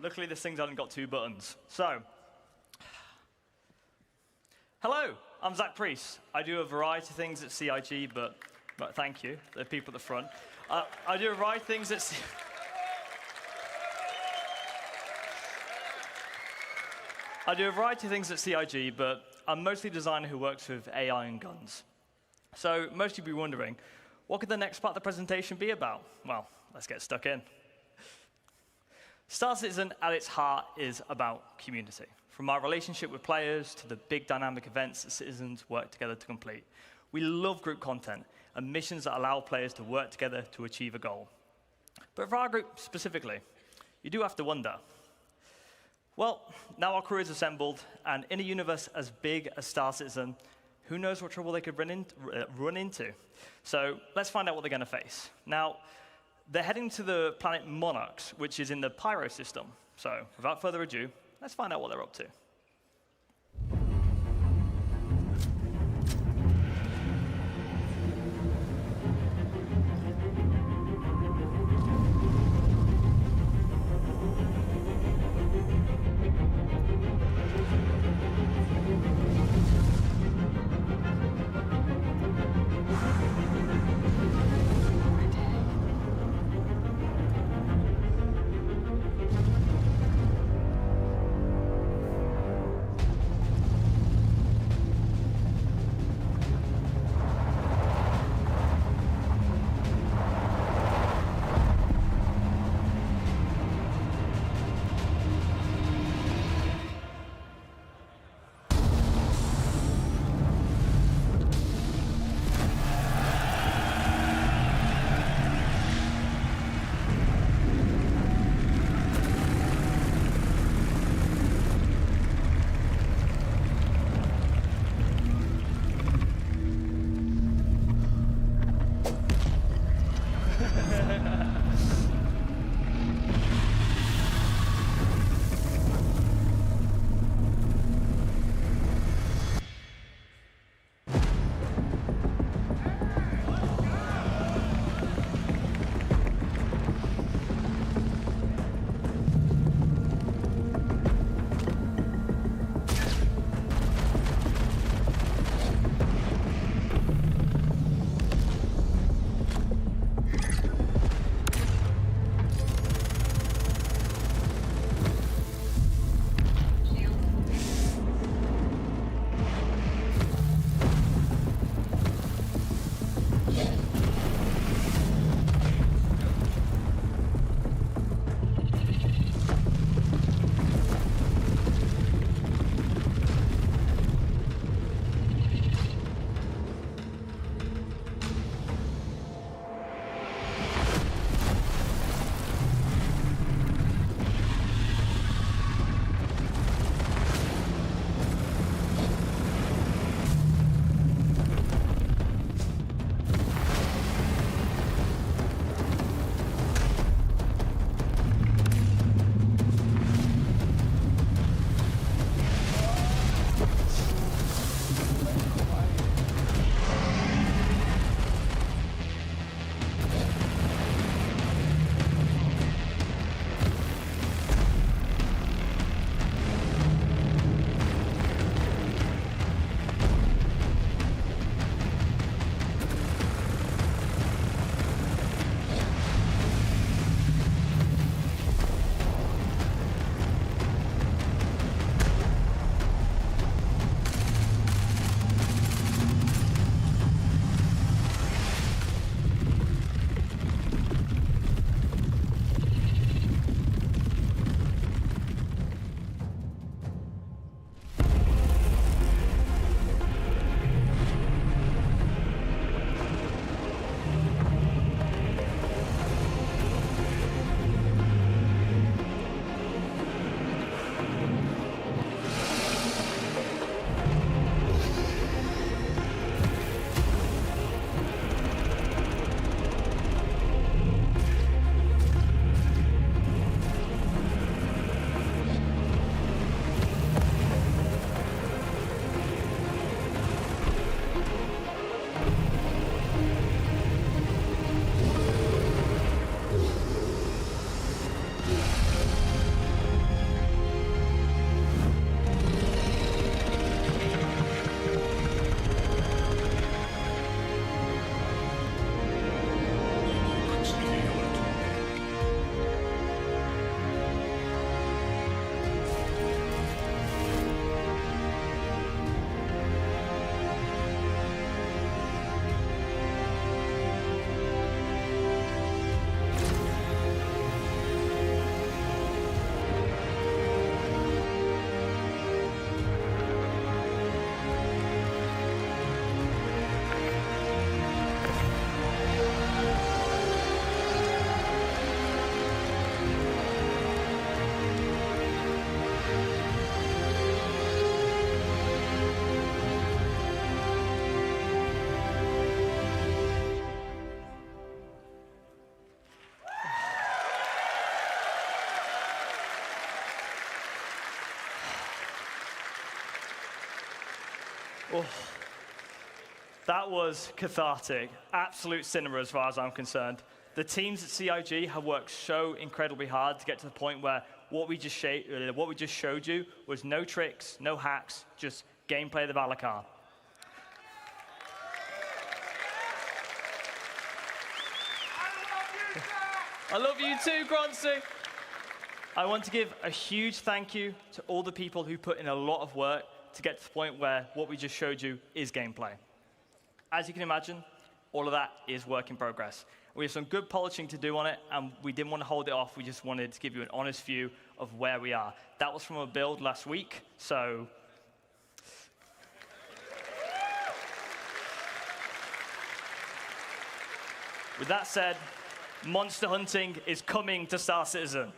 Luckily, this thing's only got 2 buttons. So, hello, I'm Zach Priest. I do a variety of things at CIG, but thank you, the people at the front. I do a variety of things at I do a variety of things at CIG, but I'm mostly a designer who works with AI and guns. So most of you will be wondering, what could the next part of the presentation be about? Well, let's get stuck in. Star Citizen, at its heart, is about community. From our relationship with players to the big dynamic events that citizens work together to complete. We love group content and missions that allow players to work together to achieve a goal. But for our group specifically, you do have to wonder, well, now our crew is assembled, and in a universe as big as Star Citizen, who knows what trouble they could run into. So let's find out what they're going to face. Now, they're heading to the planet Monarchs, which is in the Pyro system. So without further ado, let's find out what they're up to. Oh, that was cathartic. Absolute cinema as far as I'm concerned. The teams at CIG have worked so incredibly hard to get to the point where what we just showed you was no tricks, no hacks, just gameplay of the Valakar. I love you too, Groncy. I want to give a huge thank you to all the people who put in a lot of work to get to the point where what we just showed you is gameplay. As you can imagine, all of that is work in progress. We have some good polishing to do on it, and we didn't want to hold it off. We just wanted to give you an honest view of where we are. That was from a build last week, so with that said, monster hunting is coming to Star Citizen.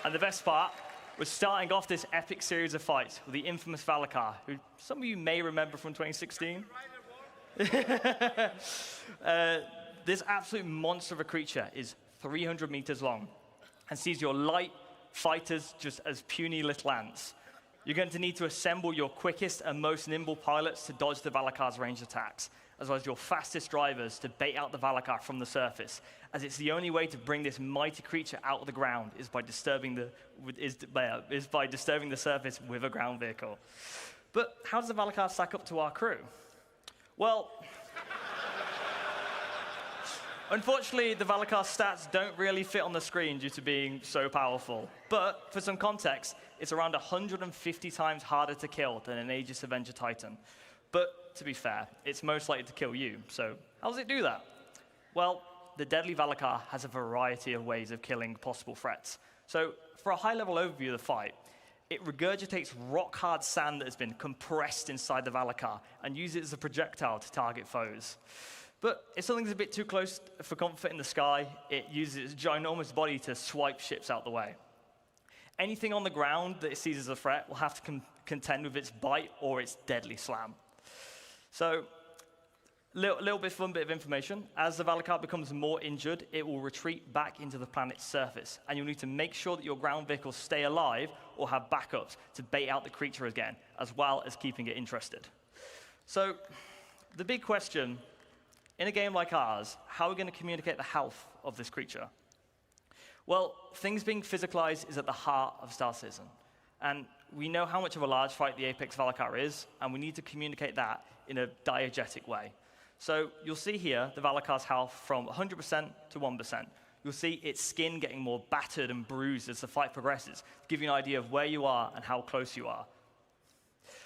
And the best part was starting off this epic series of fights with the infamous Valakar, who some of you may remember from 2016. This absolute monster of a creature is 300 meters long and sees your light fighters just as puny little ants. You're going to need to assemble your quickest and most nimble pilots to dodge the Valakar's ranged attacks, as well as your fastest drivers to bait out the Valakar from the surface, as it's the only way to bring this mighty creature out of the ground is by disturbing the surface with a ground vehicle. But how does the Valakar stack up to our crew? Well, unfortunately, the Valakar stats don't really fit on the screen due to being so powerful. But for some context, it's around 150 times harder to kill than an Aegis Avenger Titan. But to be fair, it's most likely to kill you. So how does it do that? Well, the deadly Valakar has a variety of ways of killing possible threats. So for a high-level overview of the fight, it regurgitates rock-hard sand that has been compressed inside the Valakar and uses it as a projectile to target foes. But if something's a bit too close for comfort in the sky, it uses its ginormous body to swipe ships out the way. Anything on the ground that it sees as a threat will have to contend with its bite or its deadly slam. So, little bit fun bit of information. As the Valakar becomes more injured, it will retreat back into the planet's surface, and you'll need to make sure that your ground vehicles stay alive or have backups to bait out the creature again, as well as keeping it interested. So, the big question, in a game like ours, how are we going to communicate the health of this creature? Well, things being physicalized is at the heart of Star Citizen, and we know how much of a large fight the Apex Valakar is, and we need to communicate that in a diegetic way. So you'll see here the Valakar's health from 100% to 1%. You'll see its skin getting more battered and bruised as the fight progresses, to give you an idea of where you are and how close you are.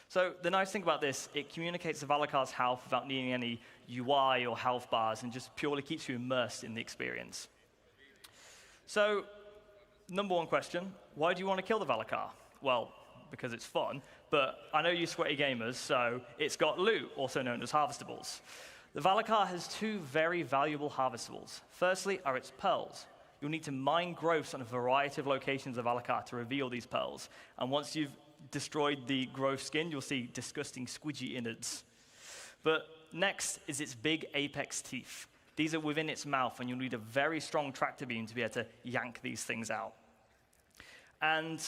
So the nice thing about this, it communicates the Valakar's health without needing any UI or health bars, and just purely keeps you immersed in the experience. So, number one question, why do you want to kill the Valakar? Well, because it's fun, but I know you sweaty gamers, so it's got loot, also known as harvestables. The Valakar has two very valuable harvestables. Firstly are its pearls. You'll need to mine growths on a variety of locations of Valakar to reveal these pearls. And once you've destroyed the growth skin, you'll see disgusting squidgy innards. But next is its big apex teeth. These are within its mouth, and you'll need a very strong tractor beam to be able to yank these things out. And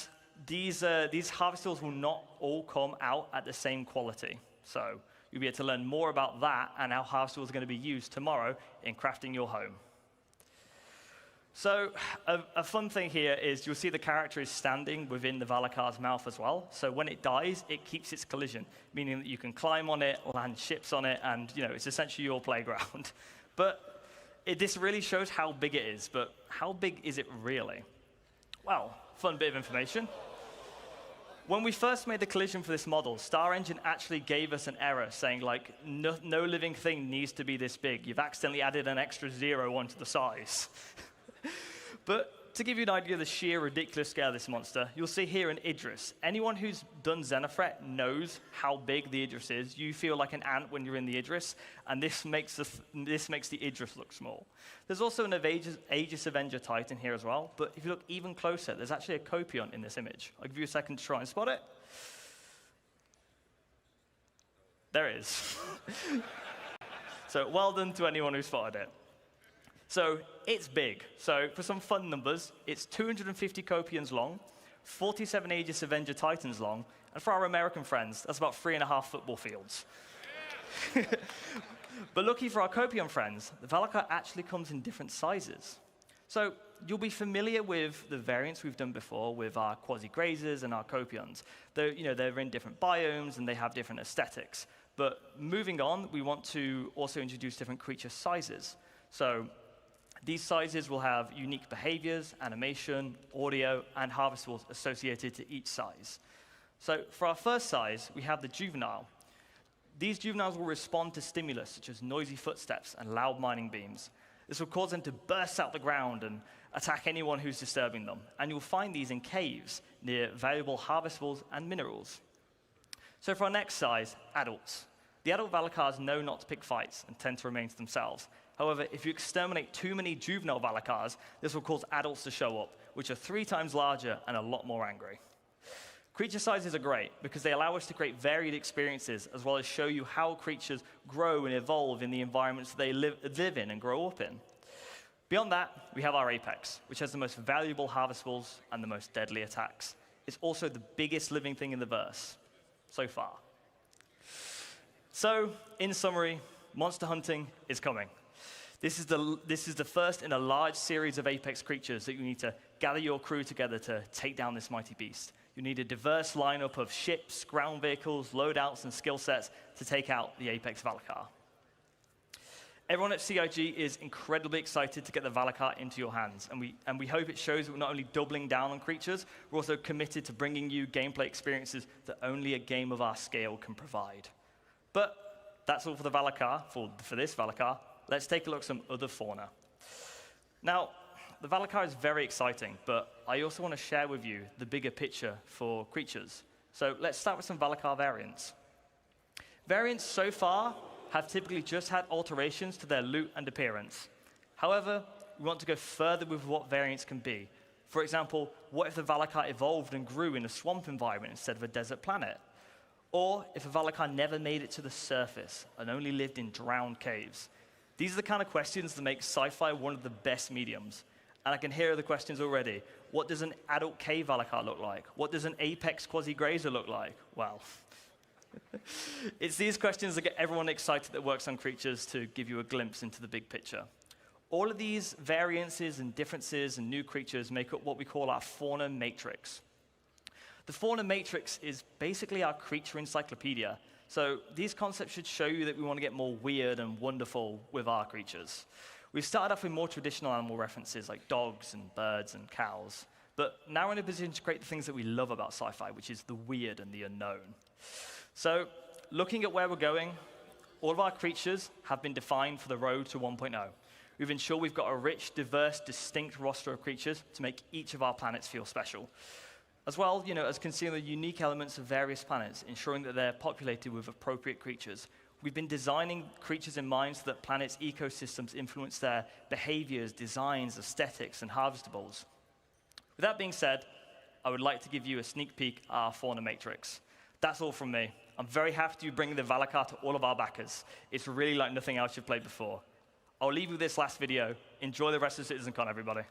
these harvestables will not all come out at the same quality. So you'll be able to learn more about that and how harvestables are going to be used tomorrow in crafting your home. So a fun thing here is you'll see the character is standing within the Valakar's mouth as well. So when it dies, it keeps its collision, meaning that you can climb on it, land ships on it, and it's essentially your playground. But this really shows how big it is. But how big is it really? Well, fun bit of information. When we first made the collision for this model, Star Engine actually gave us an error saying, like, no living thing needs to be this big. You've accidentally added an extra 0 onto the size. But to give you an idea of the sheer ridiculous scale of this monster, you'll see here an Idris. Anyone who's done Xenothreat knows how big the Idris is. You feel like an ant when you're in the Idris, and this makes the Idris look small. There's also an Aegis Avenger Titan here as well, but if you look even closer, there's actually a Copion in this image. I'll give you a second to try and spot it. There it is. So well done to anyone who spotted it. So it's big. So for some fun numbers, it's 250 Copions long, 47 Aegis Avenger Titans long, and for our American friends, that's about 3.5 football fields. But lucky for our Copion friends, the Valakar actually comes in different sizes. So you'll be familiar with the variants we've done before with our quasi-grazers and our Copions. They're in different biomes, and they have different aesthetics. But moving on, we want to also introduce different creature sizes. So these sizes will have unique behaviors, animation, audio, and harvestables associated to each size. So for our first size, we have the juvenile. These juveniles will respond to stimulus, such as noisy footsteps and loud mining beams. This will cause them to burst out the ground and attack anyone who's disturbing them. And you'll find these in caves near valuable harvestables and minerals. So for our next size, adults. The adult Valakars know not to pick fights and tend to remain to themselves. However, if you exterminate too many juvenile Valakars, this will cause adults to show up, which are 3 times larger and a lot more angry. Creature sizes are great because they allow us to create varied experiences as well as show you how creatures grow and evolve in the environments they live in and grow up in. Beyond that, we have our Apex, which has the most valuable harvestables and the most deadly attacks. It's also the biggest living thing in the verse, so far. So, in summary, monster hunting is coming. This is the first in a large series of Apex creatures that you need to gather your crew together to take down this mighty beast. You need a diverse lineup of ships, ground vehicles, loadouts, and skill sets to take out the Apex Valakar. Everyone at CIG is incredibly excited to get the Valakar into your hands, and we hope it shows that we're not only doubling down on creatures, we're also committed to bringing you gameplay experiences that only a game of our scale can provide. But that's all for the Valakar, for this Valakar. Let's take a look at some other fauna. Now, the Valakar is very exciting, but I also want to share with you the bigger picture for creatures. So let's start with some Valakar variants. Variants so far have typically just had alterations to their loot and appearance. However, we want to go further with what variants can be. For example, what if the Valakar evolved and grew in a swamp environment instead of a desert planet? Or if a Valakar never made it to the surface and only lived in drowned caves? These are the kind of questions that make sci-fi one of the best mediums. And I can hear the questions already. What does an adult cave Valakar look like? What does an Apex quasi-grazer look like? Well, it's these questions that get everyone excited that works on creatures to give you a glimpse into the big picture. All of these variances and differences and new creatures make up what we call our fauna matrix. The fauna matrix is basically our creature encyclopedia. So these concepts should show you that we want to get more weird and wonderful with our creatures. We've started off with more traditional animal references like dogs and birds and cows. But now we're in a position to create the things that we love about sci-fi, which is the weird and the unknown. So looking at where we're going, all of our creatures have been defined for the road to 1.0. We've ensured we've got a rich, diverse, distinct roster of creatures to make each of our planets feel special. As well, as considering the unique elements of various planets, ensuring that they're populated with appropriate creatures. We've been designing creatures in mind so that planets' ecosystems influence their behaviors, designs, aesthetics, and harvestables. With that being said, I would like to give you a sneak peek at our fauna matrix. That's all from me. I'm very happy to be bringing the Valakar to all of our backers. It's really like nothing else you've played before. I'll leave you with this last video. Enjoy the rest of Citizencon, everybody.